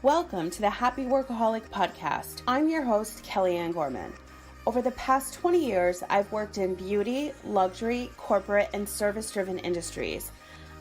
Welcome to the Happy Workaholic Podcast. I'm your host, Kellyanne Gorman. Over the past 20 years, I've worked in beauty, luxury, corporate, and service-driven industries.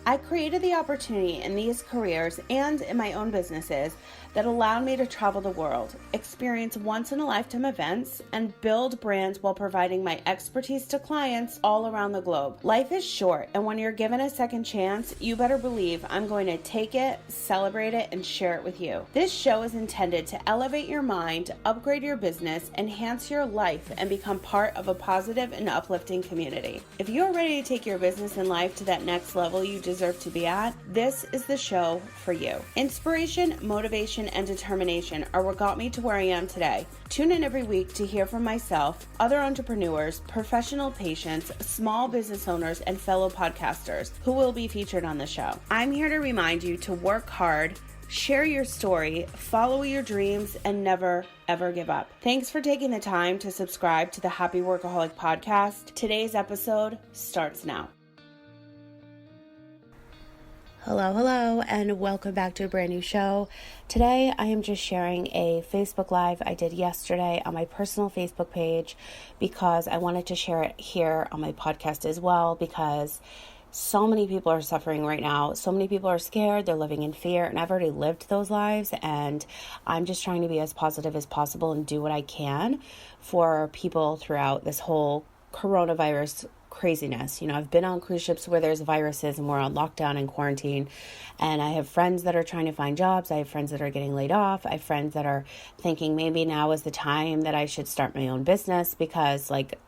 I created the opportunity in these careers and in my own businesses that allowed me to travel the world, experience once-in-a-lifetime events, and build brands while providing my expertise to clients all around the globe. Life is short, and when you're given a second chance, you better believe I'm going to take it, celebrate it, and share it with you. This show is intended to elevate your mind, upgrade your business, enhance your life, and become part of a positive and uplifting community. If you're ready to take your business and life to that next level you deserve to be at, this is the show for you. Inspiration, motivation, and determination are what got me to where I am today. Tune in every week to hear from myself, other entrepreneurs, professional patients, small business owners, and fellow podcasters who will be featured on the show. I'm here to remind you to work hard, share your story, follow your dreams, and never, ever give up. Thanks for taking the time to subscribe to the Happy Workaholic Podcast. Today's episode starts now. Hello, and welcome back to a brand new show. Today, I am just sharing a Facebook Live I did yesterday on my personal Facebook page because I wanted to share it here on my podcast as well because so many people are suffering right now. So many people are scared. They're living in fear, and I've already lived those lives, and I'm just trying to be as positive as possible and do what I can for people throughout this whole coronavirus craziness. You know, I've been on cruise ships where there's viruses and we're on lockdown and quarantine, and I have friends that are trying to find jobs. I have friends that are getting laid off. I have friends that are thinking maybe now is the time that I should start my own business because, like,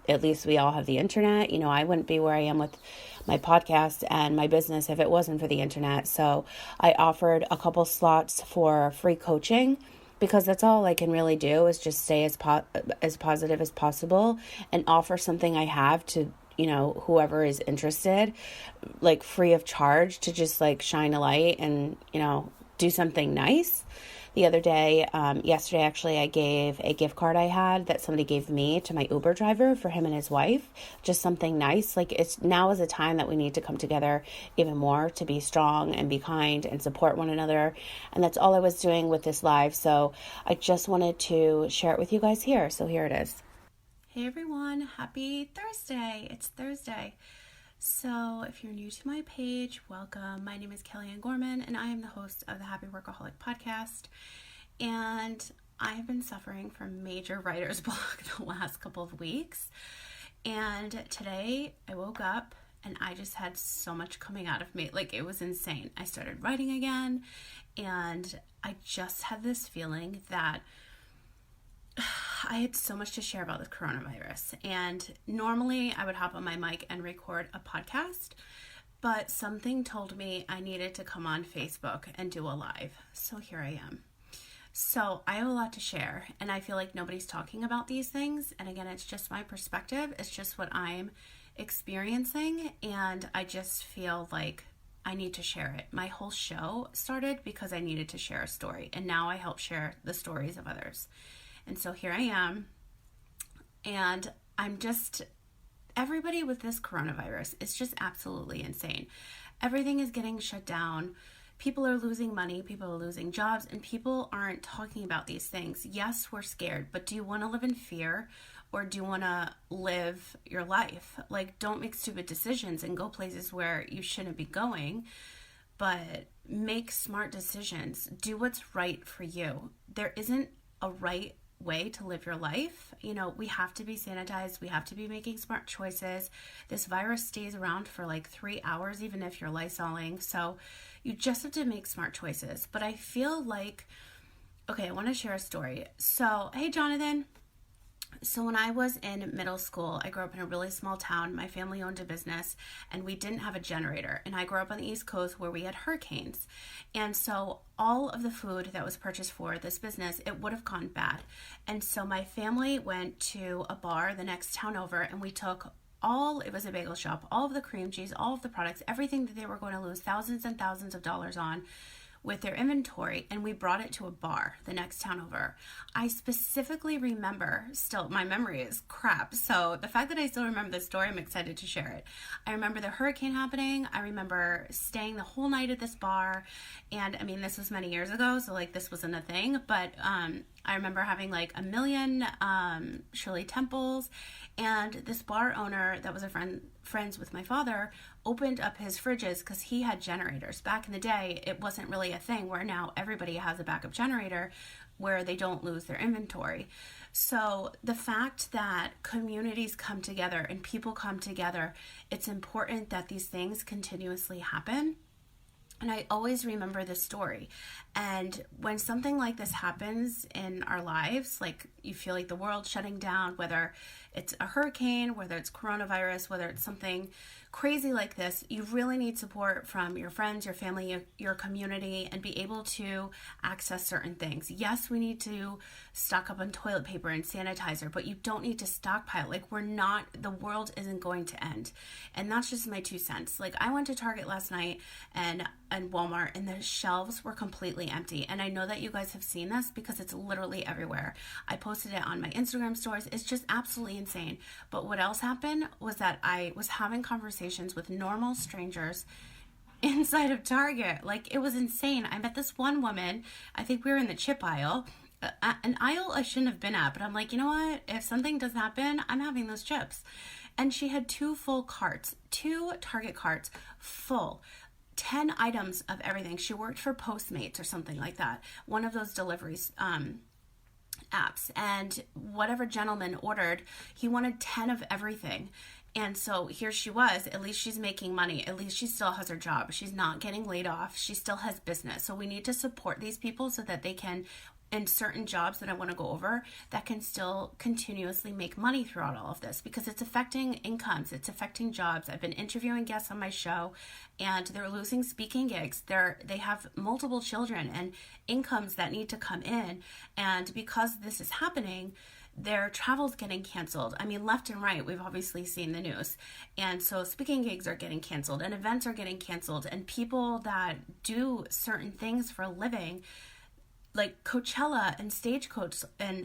at least we all have the internet. You know, I wouldn't be where I am with my podcast and my business if it wasn't for the internet. So I offered a couple slots for free coaching because that's all I can really do is just stay as positive as possible and offer something I have to, you know, whoever is interested, like free of charge, to just like shine a light and, you know, do something nice. The other day, yesterday actually, I gave a gift card I had that somebody gave me to my Uber driver for him and his wife. Just something nice. Like, it's now is a time that we need to come together even more to be strong and be kind and support one another. And that's all I was doing with this live. So I just wanted to share it with you guys here. So here it is. Hey everyone, happy Thursday. It's Thursday. So if you're new to my page, welcome. My name is Kellyanne Gorman, and I am the host of the Happy Workaholic Podcast. And I have been suffering from major writer's block the last couple of weeks. And today I woke up and I just had so much coming out of me. Like, it was insane. I started writing again, and I just had this feeling that I had so much to share about this coronavirus, and normally I would hop on my mic and record a podcast, but something told me I needed to come on Facebook and do a live. So here I am. So I have a lot to share, and I feel like nobody's talking about these things. And again, it's just my perspective. It's just what I'm experiencing, and I just feel like I need to share it. My whole show started because I needed to share a story, and now I help share the stories of others. And so here I am, and everybody with this coronavirus is just absolutely insane. Everything is getting shut down. People are losing money, people are losing jobs, and people aren't talking about these things. Yes, we're scared, but do you want to live in fear, or do you want to live your life? Like, don't make stupid decisions and go places where you shouldn't be going, but make smart decisions. Do what's right for you. There isn't a right way to live your life. You know, we have to be sanitized. We have to be making smart choices. This virus stays around for like 3 hours, even if you're Lysoling. So you just have to make smart choices. But I feel like, okay, I want to share a story. So, hey, Jonathan. So when I was in middle school, I grew up in a really small town. My family owned a business, and we didn't have a generator. And I grew up on the East Coast where we had hurricanes. And so all of the food that was purchased for this business, it would have gone bad. And so my family went to a bar the next town over, and we took it was a bagel shop, all of the cream cheese, all of the products, everything that they were going to lose thousands and thousands of dollars on. with their inventory, and we brought it to a bar the next town over. I specifically remember, still, my memory is crap, so the fact that I still remember this story, I'm excited to share it. I remember the hurricane happening. I remember staying the whole night at this bar, and I mean, this was many years ago, so like this wasn't a thing, but I remember having like a million Shirley Temples, and this bar owner that was friends with my father opened up his fridges because he had generators. Back in the day, it wasn't really a thing, where now everybody has a backup generator where they don't lose their inventory. So the fact that communities come together and people come together, it's important that these things continuously happen. And I always remember this story. And when something like this happens in our lives, like you feel like the world's shutting down, whether it's a hurricane, whether it's coronavirus, whether it's something crazy like this, you really need support from your friends, your family, your community, and be able to access certain things. Yes, we need to stock up on toilet paper and sanitizer, but you don't need to stockpile. Like, the world isn't going to end. And that's just my 2 cents. Like, I went to Target last night and Walmart, and the shelves were completely empty. And I know that you guys have seen this because it's literally everywhere. I posted it on my Instagram stories. It's just absolutely insane. But what else happened was that I was having conversations with normal strangers inside of Target. Like, it was insane. I met this one woman. I think we were in the chip aisle, an aisle I shouldn't have been at, but I'm like, you know what? If something does happen, I'm having those chips. And she had 2 full carts, 2 Target carts full, 10 items of everything. She worked for Postmates or something like that, one of those deliveries apps. And whatever gentleman ordered, he wanted 10 of everything. And so here she was. At least she's making money. At least she still has her job. She's not getting laid off. She still has business. So we need to support these people so that they can, in certain jobs that I want to go over, that can still continuously make money throughout all of this, because it's affecting incomes, it's affecting jobs. I've been interviewing guests on my show, and they're losing speaking gigs. They have multiple children and incomes that need to come in, and because this is happening, their travel's getting canceled. I mean, left and right, we've obviously seen the news. And so speaking gigs are getting canceled, and events are getting canceled, and people that do certain things for a living, like Coachella and Stagecoach and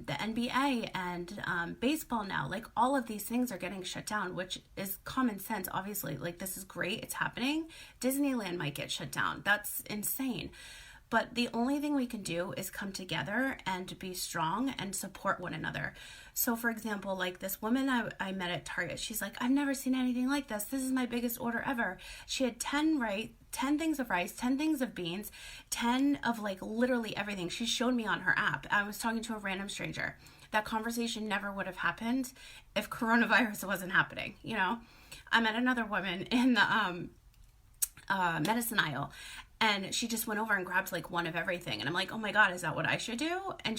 the NBA and baseball now, like all of these things are getting shut down, which is common sense, obviously. Like, this is great, it's happening. Disneyland might get shut down. That's insane. But the only thing we can do is come together and be strong and support one another. So for example, like this woman I met at Target, she's like, I've never seen anything like this. This is my biggest order ever. She had 10 things of rice, 10 things of beans, 10 of like literally everything. She showed me on her app. I was talking to a random stranger. That conversation never would have happened if coronavirus wasn't happening, you know? I met another woman in the medicine aisle, and she just went over and grabbed like one of everything. And I'm like, oh my God, is that what I should do? And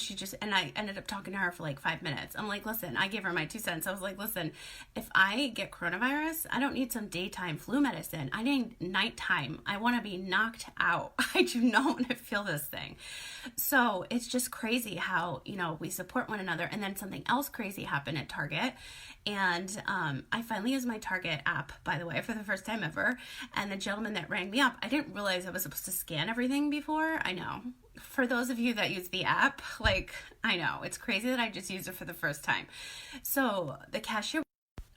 I ended up talking to her for like 5 minutes. I'm like, listen, I gave her my 2 cents. I was like, listen, if I get coronavirus, I don't need some daytime flu medicine. I need nighttime. I want to be knocked out. I do not want to feel this thing. So it's just crazy how, you know, we support one another. And then something else crazy happened at Target. And I finally used my Target app, by the way, for the first time ever. And the gentleman that rang me up, I didn't realize I was supposed to scan everything before. I know. For those of you that use the app, like, I know. It's crazy that I just used it for the first time. So the cashier,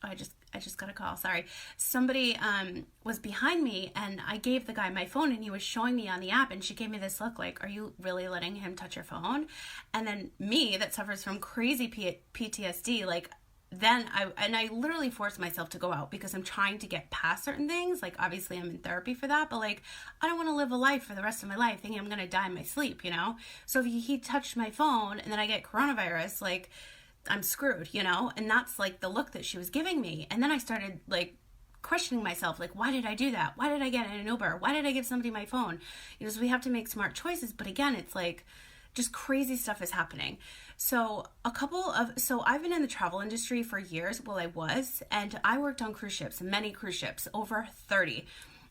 I just got a call, sorry. Somebody was behind me, and I gave the guy my phone, and he was showing me on the app, and she gave me this look like, are you really letting him touch your phone? And then me, that suffers from crazy PTSD, like, then I literally forced myself to go out because I'm trying to get past certain things. Like, obviously I'm in therapy for that, but like, I don't want to live a life for the rest of my life thinking I'm going to die in my sleep, you know? So if he touched my phone and then I get coronavirus, like, I'm screwed, you know? And that's like the look that she was giving me. And then I started like questioning myself, like, why did I do that? Why did I get in an Uber? Why did I give somebody my phone? You know, so we have to make smart choices. But again, it's like, just crazy stuff is happening. So I've been in the travel industry for years. Well, I was, and I worked on cruise ships, many cruise ships, over 30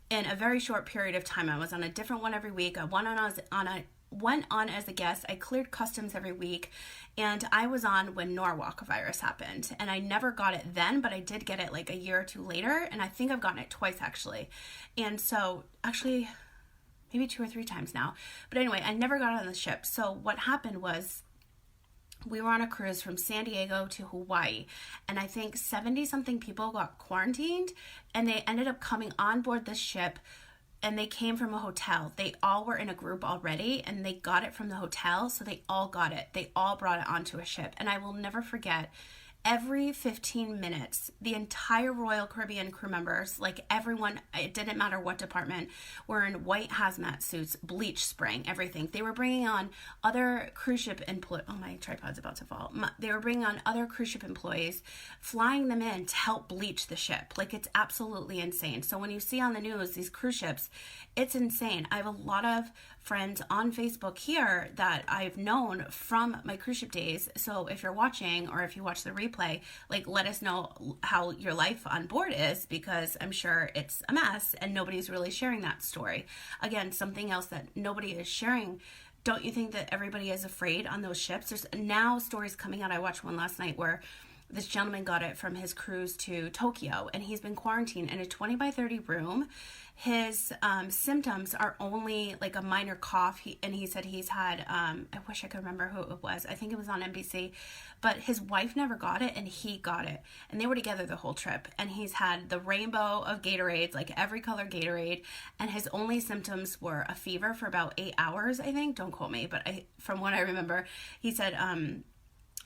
in a very short period of time. I was on a different one every week. I went on as a guest. I cleared customs every week, and I was on when Norwalk virus happened, and I never got it then, but I did get it like a year or two later, and I think I've gotten it twice actually. And so actually, maybe 2 or 3 times now. But anyway, I never got on the ship. So what happened was we were on a cruise from San Diego to Hawaii, and I think 70 something people got quarantined, and they ended up coming on board the ship, and they came from a hotel. They all were in a group already, and they got it from the hotel, so they all got it. They all brought it onto a ship. And I will never forget, every 15 minutes, the entire Royal Caribbean crew members, like everyone, it didn't matter what department, were in white hazmat suits, bleach spraying, everything. They were bringing on other cruise ship employees. Oh, my tripod's about to fall. They were bringing on other cruise ship employees, flying them in to help bleach the ship. Like, it's absolutely insane. So when you see on the news these cruise ships, it's insane. I have a lot of friends on Facebook here that I've known from my cruise ship days. So if you're watching, or if you watch the replay, like, let us know how your life on board is, because I'm sure it's a mess and nobody's really sharing that story. Again, something else that nobody is sharing. Don't you think that everybody is afraid on those ships? There's now stories coming out. I watched one last night where this gentleman got it from his cruise to Tokyo, and he's been quarantined in a 20 by 30 room. His symptoms are only like a minor cough. He said he's had, I wish I could remember who it was. I think it was on NBC, but his wife never got it and he got it. And they were together the whole trip. And he's had the rainbow of Gatorades, like every color Gatorade. And his only symptoms were a fever for about 8 hours, I think. Don't quote me, but from what I remember, he said,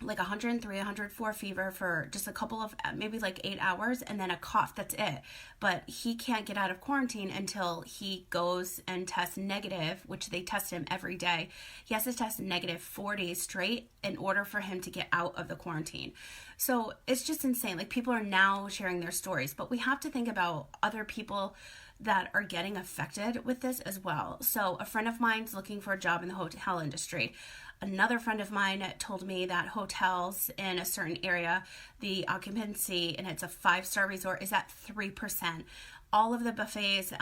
like 103, 104 fever for just a couple of, maybe like 8 hours, and then a cough. That's it. But he can't get out of quarantine until he goes and tests negative, which they test him every day. He has to test negative 4 days straight in order for him to get out of the quarantine. So it's just insane. Like, people are now sharing their stories, but we have to think about other people that are getting affected with this as well. So a friend of mine's looking for a job in the hotel industry. Another friend of mine told me that hotels in a certain area, the occupancy, and it's a 5-star resort, is at 3%. All of the buffets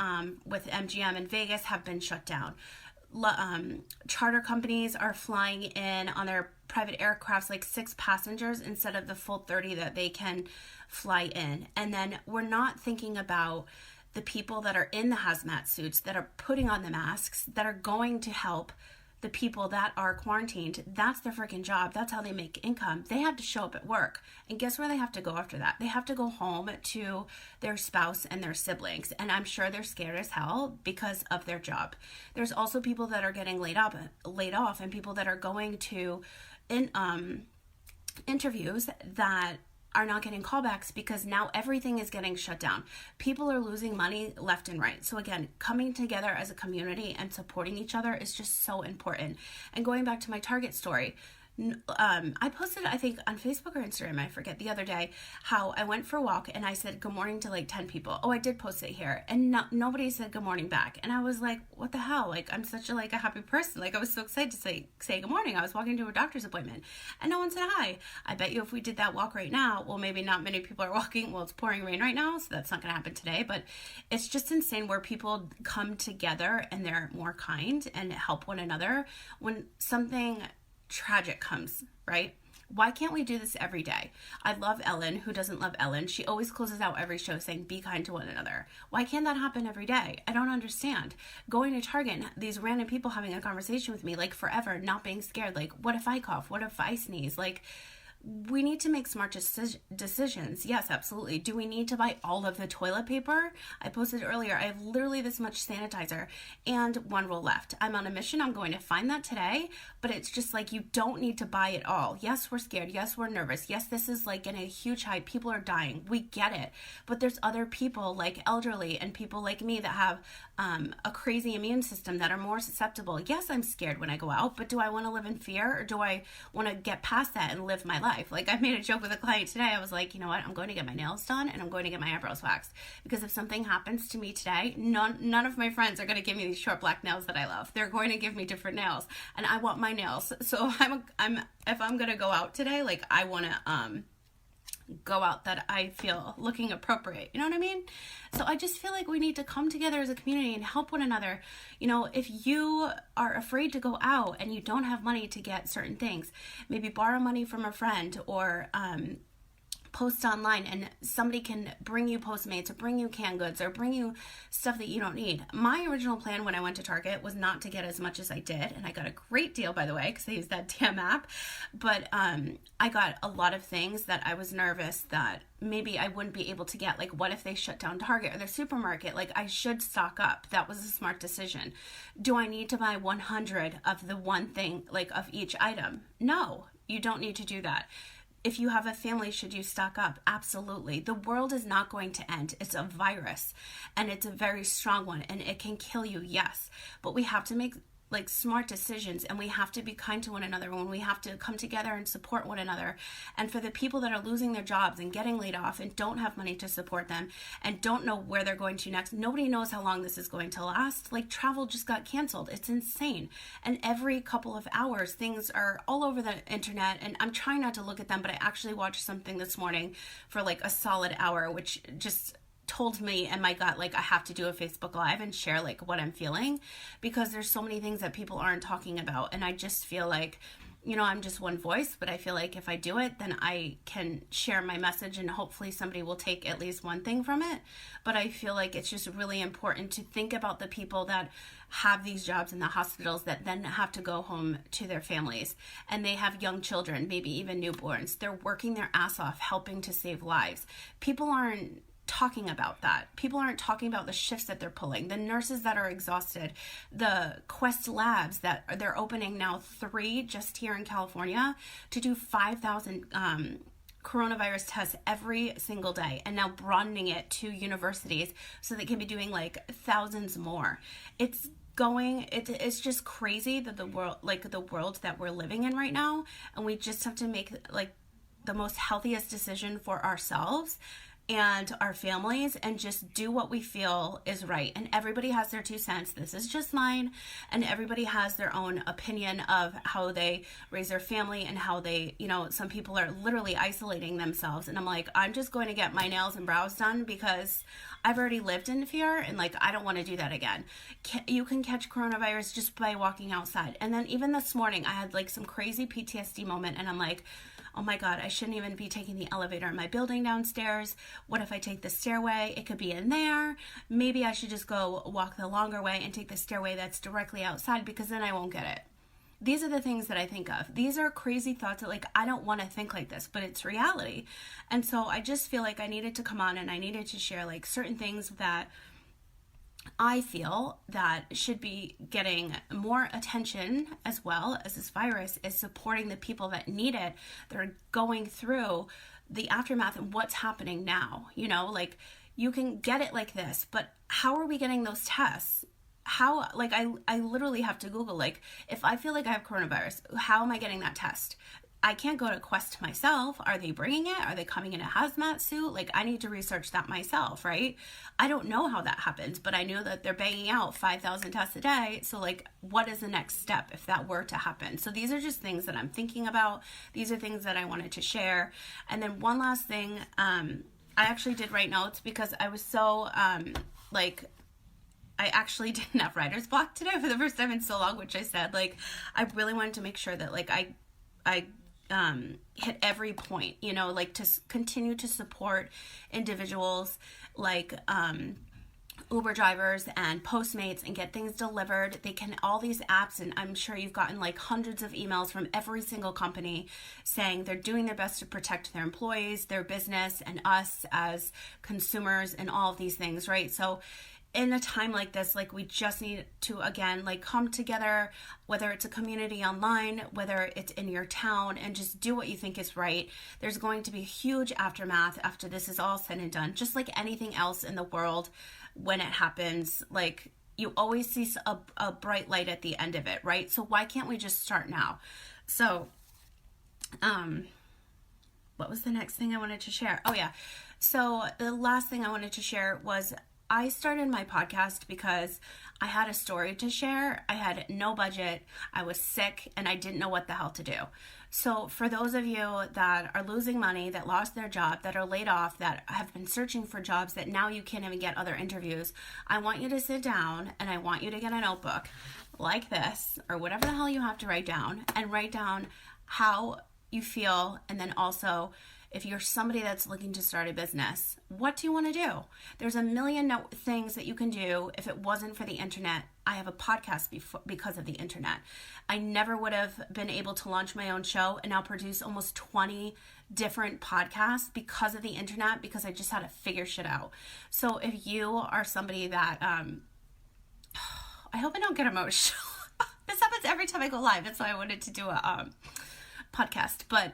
with MGM in Vegas have been shut down. Charter companies are flying in on their private aircrafts like 6 passengers instead of the full 30 that they can fly in. And then we're not thinking about the people that are in the hazmat suits, that are putting on the masks, that are going to help the people that are quarantined. That's their freaking job. That's how they make income. They have to show up at work. And guess where they have to go after that? They have to go home to their spouse and their siblings. And I'm sure they're scared as hell because of their job. There's also people that are getting laid off, and people that are going to interviews that are not getting callbacks because now everything is getting shut down. People are losing money left and right. So again, coming together as a community and supporting each other is just so important. And going back to my Target story, I posted, I think on Facebook or Instagram, I forget, the other day, how I went for a walk and I said good morning to like 10 people. Oh, I did post it here, and nobody said good morning back. And I was like, what the hell? Like, I'm such a happy person. Like, I was so excited to say good morning. I was walking to a doctor's appointment and no one said hi. I bet you if we did that walk right now, well, maybe not many people are walking. Well, it's pouring rain right now, so that's not going to happen today. But it's just insane where people come together and they're more kind and help one another when something tragic comes, right? Why can't we do this every day? I love Ellen. Who doesn't love Ellen? She always closes out every show saying, be kind to one another. Why can't that happen every day? I don't understand. Going to Target, these random people having a conversation with me, like forever, not being scared. Like, what if I cough? What if I sneeze? Like, we need to make smart decisions. Yes, absolutely. Do we need to buy all of the toilet paper? I posted earlier, I have literally this much sanitizer and 1 roll left. I'm on a mission. I'm going to find that today, but it's just like, you don't need to buy it all. Yes, we're scared. Yes, we're nervous. Yes, this is like getting a huge hype. People are dying. We get it. But there's other people like elderly and people like me that have a crazy immune system that are more susceptible. Yes, I'm scared when I go out, but do I want to live in fear, or do I want to get past that and live my life? Like, I made a joke with a client today. I was like, you know what? I'm going to get my nails done and I'm going to get my eyebrows waxed, because if something happens to me today, none of my friends are going to give me these short black nails that I love. They're going to give me different nails, and I want my nails. So if I'm going to go out today, like, I want to go out that I feel looking appropriate. You know what I mean? So I just feel like we need to come together as a community and help one another. You know, if you are afraid to go out and you don't have money to get certain things, maybe borrow money from a friend, or post online and somebody can bring you Postmates or bring you canned goods or bring you stuff that you don't need. My original plan when I went to Target was not to get as much as I did, and I got a great deal, by the way, because I used that damn app. But I got a lot of things that I was nervous that maybe I wouldn't be able to get. Like, what if they shut down Target or the supermarket? Like, I should stock up. That was a smart decision. Do I need to buy 100 of the one thing, like of each item? No, you don't need to do that. If you have a family, should you stock up? Absolutely. The world is not going to end. It's a virus, and it's a very strong one, and it can kill you, yes. But we have to make like smart decisions, and we have to be kind to one another when we have to come together and support one another. And for the people that are losing their jobs and getting laid off and don't have money to support them and don't know where they're going to next, nobody knows how long this is going to last. Like, travel just got canceled. It's insane. And every couple of hours, things are all over the internet, and I'm trying not to look at them, but I actually watched something this morning for like a solid hour, which just told me and my gut, like, I have to do a Facebook Live and share like what I'm feeling, because there's so many things that people aren't talking about. And I just feel like, you know, I'm just one voice, but I feel like if I do it, then I can share my message and hopefully somebody will take at least one thing from it. But I feel like it's just really important to think about the people that have these jobs in the hospitals that then have to go home to their families, and they have young children, maybe even newborns. They're working their ass off helping to save lives. People aren't talking about that. People aren't talking about the shifts that they're pulling, the nurses that are exhausted, the Quest labs that they're opening now, 3 just here in California, to do 5,000 coronavirus tests every single day, and now broadening it to universities so they can be doing like thousands more. It's just crazy that the world that we're living in right now, and we just have to make like the most healthiest decision for ourselves and our families, and just do what we feel is right. And everybody has their 2 cents. This is just mine. And everybody has their own opinion of how they raise their family and how they, you know, some people are literally isolating themselves. And I'm like, I'm just going to get my nails and brows done because I've already lived in fear, and like, I don't want to do that again. You can catch coronavirus just by walking outside. And then even this morning, I had like some crazy PTSD moment, and I'm like, oh my God, I shouldn't even be taking the elevator in my building downstairs. What if I take the stairway? It could be in there. Maybe I should just go walk the longer way and take the stairway that's directly outside, because then I won't get it. These are the things that I think of. These are crazy thoughts that, like, I don't want to think like this, but it's reality. And so I just feel like I needed to come on and I needed to share like certain things that I feel that should be getting more attention, as well as this virus is supporting the people that need it. They're going through the aftermath and what's happening now. You know, like, you can get it like this, but how are we getting those tests? How, like, I literally have to Google, like, if I feel like I have coronavirus, how am I getting that test? I can't go to Quest myself. Are they bringing it? Are they coming in a hazmat suit? Like, I need to research that myself, right? I don't know how that happens, but I know that they're banging out 5,000 tests a day. So, like, what is the next step if that were to happen? So these are just things that I'm thinking about. These are things that I wanted to share. And then one last thing, I actually did write notes because I was so, I actually didn't have writer's block today for the first time in so long, which I said, like, I really wanted to make sure that, like, I hit every point, you know, like, to continue to support individuals like Uber drivers and Postmates and get things delivered. They can, all these apps, and I'm sure you've gotten like hundreds of emails from every single company saying they're doing their best to protect their employees, their business, and us as consumers, and all of these things, right? So in a time like this, like, we just need to, again, like, come together, whether it's a community online, whether it's in your town, and just do what you think is right. There's going to be a huge aftermath after this is all said and done, just like anything else in the world. When it happens, like, you always see a bright light at the end of it, right? So why can't we just start now? So, what was the next thing I wanted to share? Oh yeah. So the last thing I wanted to share was, I started my podcast because I had a story to share. I had no budget. I was sick and I didn't know what the hell to do. So for those of you that are losing money, that lost their job, that are laid off, that have been searching for jobs, that now you can't even get other interviews, I want you to sit down and I want you to get a notebook like this, or whatever the hell you have to write down, and write down how you feel, and then also if you're somebody that's looking to start a business, what do you want to do? There's a million things that you can do. If it wasn't for the internet, I have a podcast because of the internet. I never would have been able to launch my own show and now produce almost 20 different podcasts because of the internet, because I just had to figure shit out. So if you are somebody that, I hope I don't get emotional. This happens every time I go live. That's why I wanted to do a podcast, but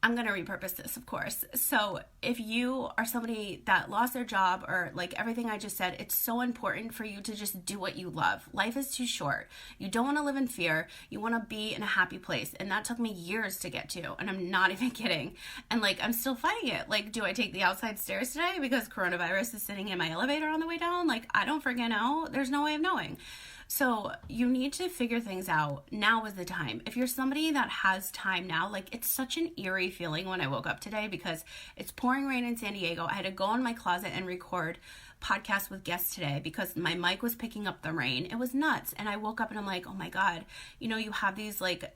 I'm going to repurpose this, of course. So if you are somebody that lost their job or like everything I just said, it's so important for you to just do what you love. Life is too short. You don't want to live in fear. You want to be in a happy place. And that took me years to get to. And I'm not even kidding. And like, I'm still fighting it. Like, do I take the outside stairs today because coronavirus is sitting in my elevator on the way down? Like, I don't freaking know. There's no way of knowing. So you need to figure things out. Now is the time. If you're somebody that has time now, like it's such an eerie feeling when I woke up today because it's pouring rain in San Diego. I had to go in my closet and record podcast with guests today because my mic was picking up the rain. It was nuts. And I woke up and I'm like, oh my God, you know, you have these like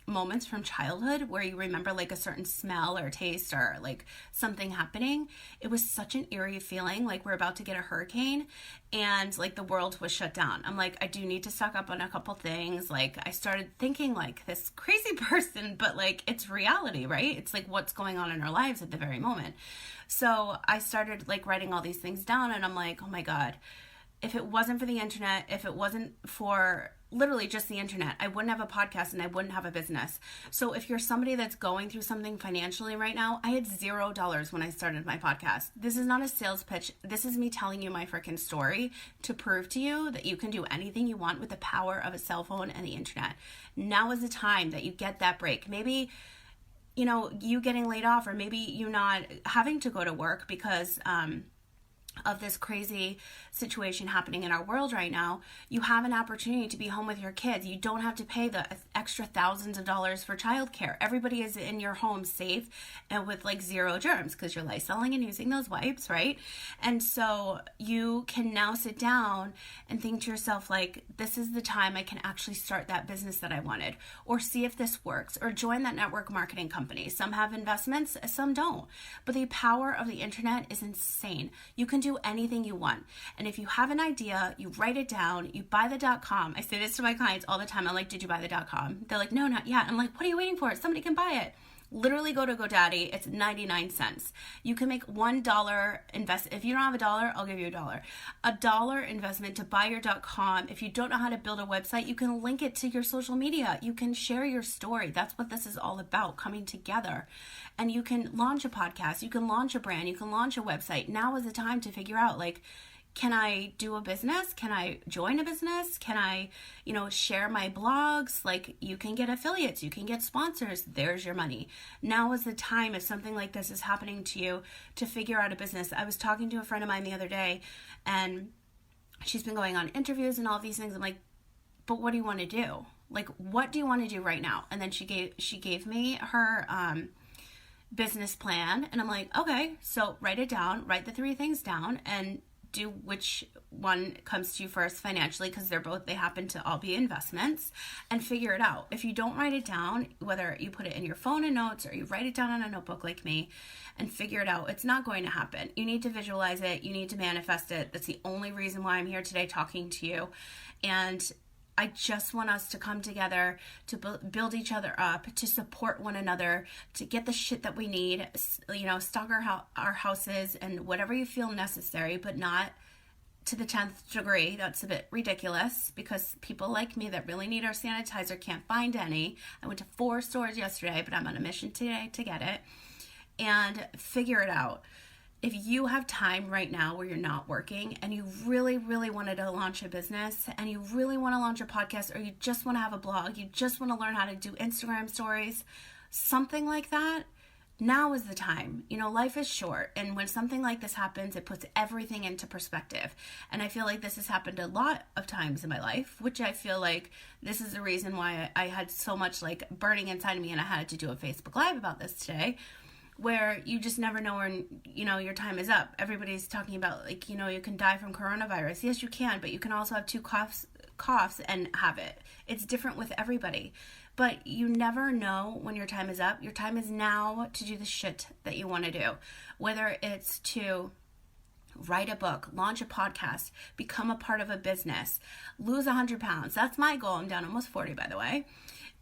moments from childhood where you remember like a certain smell or taste or like something happening. It was such an eerie feeling, like we're about to get a hurricane and like the world was shut down. I'm like, I do need to stock up on a couple things. Like I started thinking like this crazy person, but like it's reality, right? It's like what's going on in our lives at the very moment. So I started like writing all these things down and I'm like, oh my God, if it wasn't for the internet, if it wasn't for literally just the internet, I wouldn't have a podcast and I wouldn't have a business. So if you're somebody that's going through something financially right now, I had $0 when I started my podcast. This is not a sales pitch. This is me telling you my freaking story to prove to you that you can do anything you want with the power of a cell phone and the internet. Now is the time that you get that break. Maybe you know, you getting laid off, or maybe you not having to go to work because of this crazy situation happening in our world right now. You have an opportunity to be home with your kids. You don't have to pay the extra thousands of dollars for childcare. Everybody is in your home safe and with like zero germs because you're Lysoling and using those wipes, right? And so you can now sit down and think to yourself like, this is the time I can actually start that business that I wanted, or see if this works, or join that network marketing company. Some have investments, some don't. But the power of the internet is insane. You can do anything you want. And if you have an idea, you write it down, you buy the .com. I say this to my clients all the time. I'm like, did you buy the .com? They're like, no, not yet. I'm like, what are you waiting for? Somebody can buy it. Literally go to GoDaddy. It's 99 cents. You can make $1 invest. If you don't have $1, I'll give you $1. $1 investment to buy your .com. If you don't know how to build a website, you can link it to your social media. You can share your story. That's what this is all about, coming together. And you can launch a podcast. You can launch a brand. You can launch a website. Now is the time to figure out like, can I do a business? Can I join a business? Can I, you know, share my blogs? Like you can get affiliates, you can get sponsors. There's your money. Now is the time, if something like this is happening to you, to figure out a business. I was talking to a friend of mine the other day and she's been going on interviews and all these things. I'm like, but what do you want to do? Like, what do you want to do right now? And then she gave me her, business plan. And I'm like, okay, so write it down, write the 3 things down and do which one comes to you first financially, because they happen to all be investments, and figure it out. If you don't write it down, whether you put it in your phone and notes or you write it down on a notebook like me and figure it out, it's not going to happen. You need to visualize it. You need to manifest it. That's the only reason why I'm here today talking to you. And I just want us to come together, to build each other up, to support one another, to get the shit that we need, you know, stock our houses and whatever you feel necessary, but not to the 10th degree. That's a bit ridiculous because people like me that really need our sanitizer can't find any. I went to 4 stores yesterday, but I'm on a mission today to get it, and figure it out. If you have time right now where you're not working and you really, really wanted to launch a business and you really want to launch a podcast, or you just want to have a blog, you just want to learn how to do Instagram stories, something like that, now is the time. You know, life is short. And when something like this happens, it puts everything into perspective. And I feel like this has happened a lot of times in my life, which I feel like this is the reason why I had so much like burning inside of me. And I had to do a Facebook Live about this today, where you just never know when, you know, your time is up. Everybody's talking about like, you know, you can die from coronavirus. Yes, you can, but you can also have 2 coughs coughs and have it. It's different with everybody. But you never know when your time is up. Your time is now to do the shit that you want to do. Whether it's to write a book, launch a podcast, become a part of a business, lose 100 pounds. That's my goal. I'm down almost 40, by the way.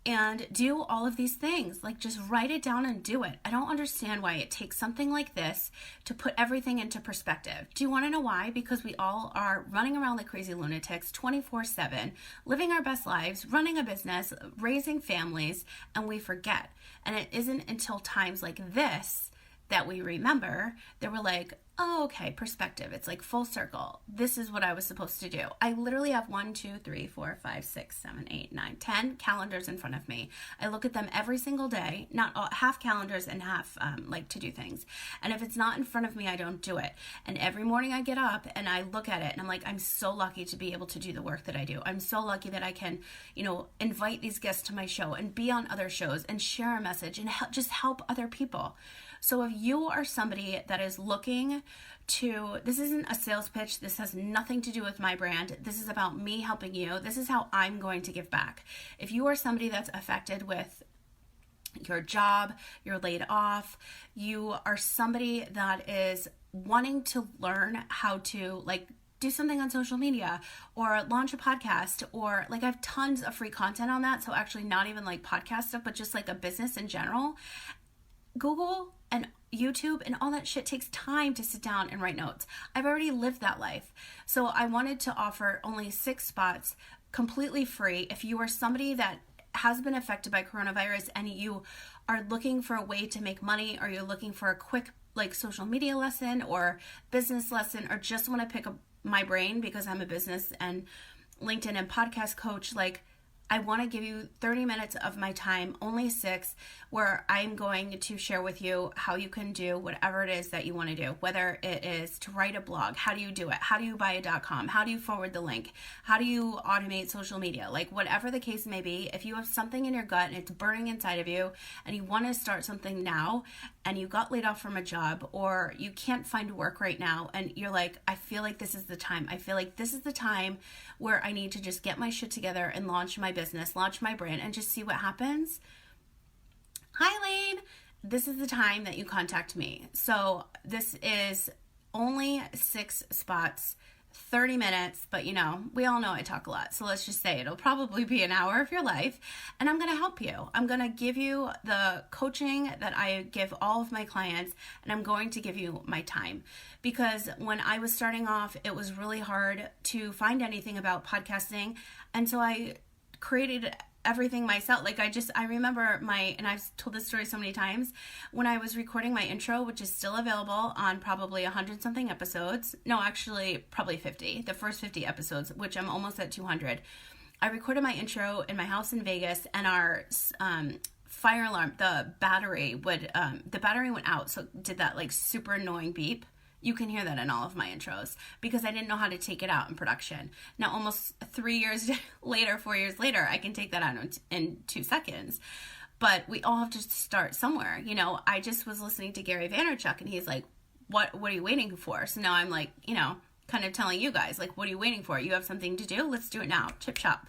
And do all of these things. Like, just write it down and do it. I don't understand why it takes something like this to put everything into perspective. Do you want to know why? Because we all are running around like crazy lunatics 24/7, living our best lives, running a business, raising families, and we forget. And it isn't until times like this that we remember that we're like, oh, okay, perspective. It's like full circle. This is what I was supposed to do. I literally have 1, 2, 3, 4, 5, 6, 7, 8, 9, 10 calendars in front of me. I look at them every single day, not all, half calendars and half like to do things. And if it's not in front of me, I don't do it. And every morning I get up and I look at it and I'm like, I'm so lucky to be able to do the work that I do. I'm so lucky that I can, invite these guests to my show and be on other shows and share a message and just help other people. So if you are somebody that is looking this isn't a sales pitch. This has nothing to do with my brand. This is about me helping you. This is how I'm going to give back. If you are somebody that's affected with your job, you're laid off, you are somebody that is wanting to learn how to do something on social media or launch a podcast, or I have tons of free content on that. So actually not even podcast stuff, but just a business in general. Google and YouTube and all that shit takes time to sit down and write notes. I've already lived that life. So I wanted to offer only 6 spots completely free. If you are somebody that has been affected by coronavirus and you are looking for a way to make money, or you're looking for a quick social media lesson or business lesson, or just want to pick up my brain because I'm a business and LinkedIn and podcast coach, I want to give you 30 minutes of my time, only 6, where I'm going to share with you how you can do whatever it is that you want to do, whether it is to write a blog. How do you do it? How do you buy a .com? How do you forward the link? How do you automate social media? Whatever the case may be, if you have something in your gut and it's burning inside of you and you want to start something now and you got laid off from a job, or you can't find work right now and you're like, I feel like this is the time. I feel like this is the time where I need to just get my shit together and launch my business, launch my brand, and just see what happens. Hi, Lane. This is the time that you contact me. So this is only 6 spots, 30 minutes, but we all know I talk a lot. So let's just say it'll probably be an hour of your life, and I'm going to help you. I'm going to give you the coaching that I give all of my clients, and I'm going to give you my time. Because when I was starting off, it was really hard to find anything about podcasting. And so I created everything myself. I remember and I've told this story so many times, when I was recording my intro, which is still available on probably 100 something episodes. No, actually probably 50, the first 50 episodes, which I'm almost at 200. I recorded my intro in my house in Vegas, and our fire alarm, the battery went out. So it did that super annoying beep. You can hear that in all of my intros because I didn't know how to take it out in production. Now, almost 3 years later, 4 years later, I can take that out in 2 seconds. But we all have to start somewhere. I just was listening to Gary Vaynerchuk, and he's like, what are you waiting for? So now I'm kind of telling you guys, what are you waiting for? You have something to do? Let's do it now. Chip chop.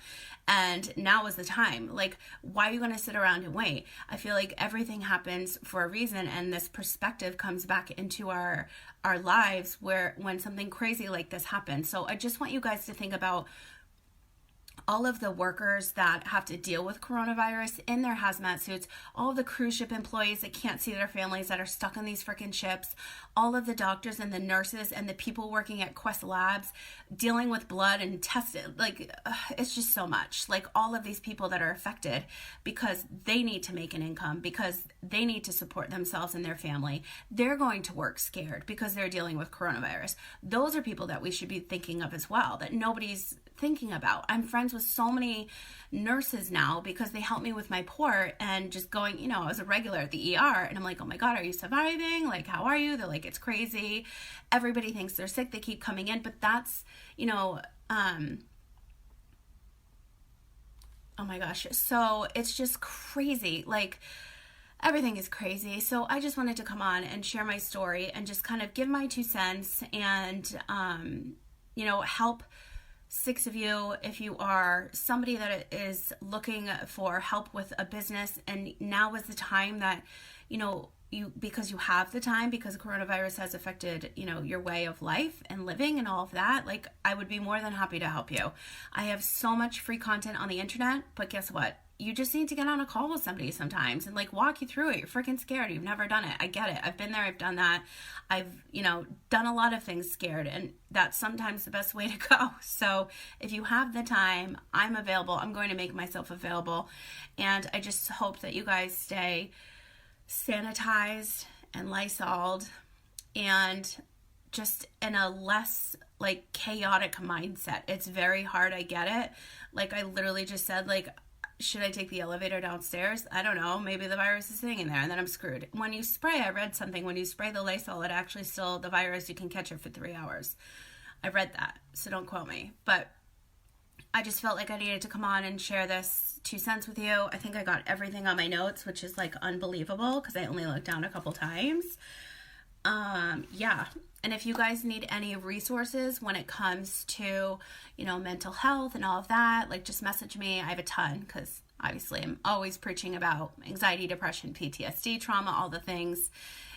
And now is the time. Why are you going to sit around and wait? I feel like everything happens for a reason, and this perspective comes back into our lives when something crazy like this happens. So I just want you guys to think about all of the workers that have to deal with coronavirus in their hazmat suits, all of the cruise ship employees that can't see their families that are stuck on these freaking ships, all of the doctors and the nurses and the people working at Quest Labs dealing with blood and tested. It's just so much. All of these people that are affected because they need to make an income, because they need to support themselves and their family. They're going to work scared because they're dealing with coronavirus. Those are people that we should be thinking of as well, that nobody's thinking about. I'm friends with so many nurses now because they help me with my port, and just going, I was a regular at the ER, and I'm like, oh my God, are you surviving? How are you? They're like, it's crazy. Everybody thinks they're sick. They keep coming in, but that's, oh my gosh. So it's just crazy. Everything is crazy. So I just wanted to come on and share my story and just kind of give my 2 cents and, help six of you, if you are somebody that is looking for help with a business, and now is the time that, because you have the time, because coronavirus has affected, your way of life and living and all of that, like, I would be more than happy to help you. I have so much free content on the internet, but guess what? You just need to get on a call with somebody sometimes and like walk you through it. You're freaking scared. You've never done it. I get it. I've been there. I've done that. I've, done a lot of things scared, and that's sometimes the best way to go. So if you have the time, I'm available. I'm going to make myself available. And I just hope that you guys stay sanitized and Lysoled and just in a less like chaotic mindset. It's very hard. I get it. Like, I literally just said, like, should I take the elevator downstairs? I don't know. Maybe the virus is sitting in there and then I'm screwed. When you spray, I read something, when you spray the Lysol, it actually still, the virus, you can catch it for 3 hours. I read that, so don't quote me. But I just felt like I needed to come on and share this 2 cents with you. I think I got everything on my notes, which is like unbelievable because I only looked down a couple times. Yeah. And if you guys need any resources when it comes to, mental health and all of that, like, just message me. I have a ton, because obviously I'm always preaching about anxiety, depression, PTSD, trauma, all the things.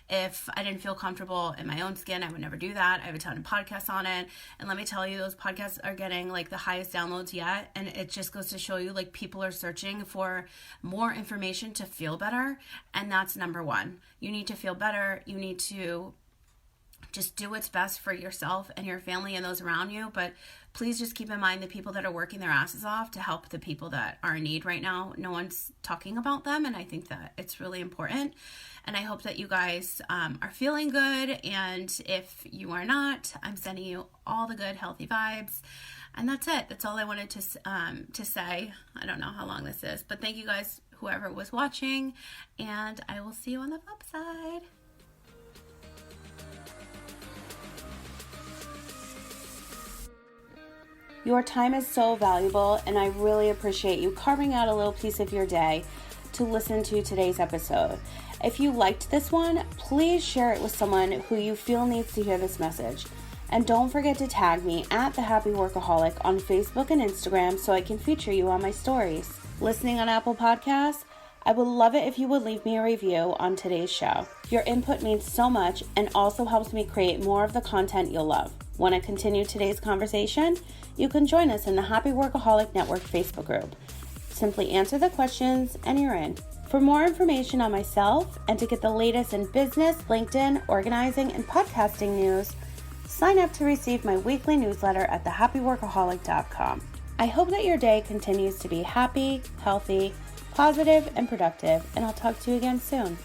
If I didn't feel comfortable in my own skin, I would never do that. I have a ton of podcasts on it. And let me tell you, those podcasts are getting like the highest downloads yet. And it just goes to show you, like, people are searching for more information to feel better. And that's number one. You need to feel better. You need to just do what's best for yourself and your family and those around you. But please just keep in mind the people that are working their asses off to help the people that are in need right now. No one's talking about them, and I think that it's really important. And I hope that you guys are feeling good. And if you are not, I'm sending you all the good, healthy vibes. And that's it. That's all I wanted to say. I don't know how long this is, but thank you guys, whoever was watching, and I will see you on the flip side. Your time is so valuable, and I really appreciate you carving out a little piece of your day to listen to today's episode. If you liked this one, please share it with someone who you feel needs to hear this message. And don't forget to tag me at The Happy Workaholic on Facebook and Instagram so I can feature you on my stories. Listening on Apple Podcasts? I would love it if you would leave me a review on today's show. Your input means so much and also helps me create more of the content you'll love. Want to continue today's conversation? You can join us in the Happy Workaholic Network Facebook group. Simply answer the questions and you're in. For more information on myself and to get the latest in business, LinkedIn, organizing, and podcasting news, sign up to receive my weekly newsletter at thehappyworkaholic.com. I hope that your day continues to be happy, healthy, positive, and productive, and I'll talk to you again soon.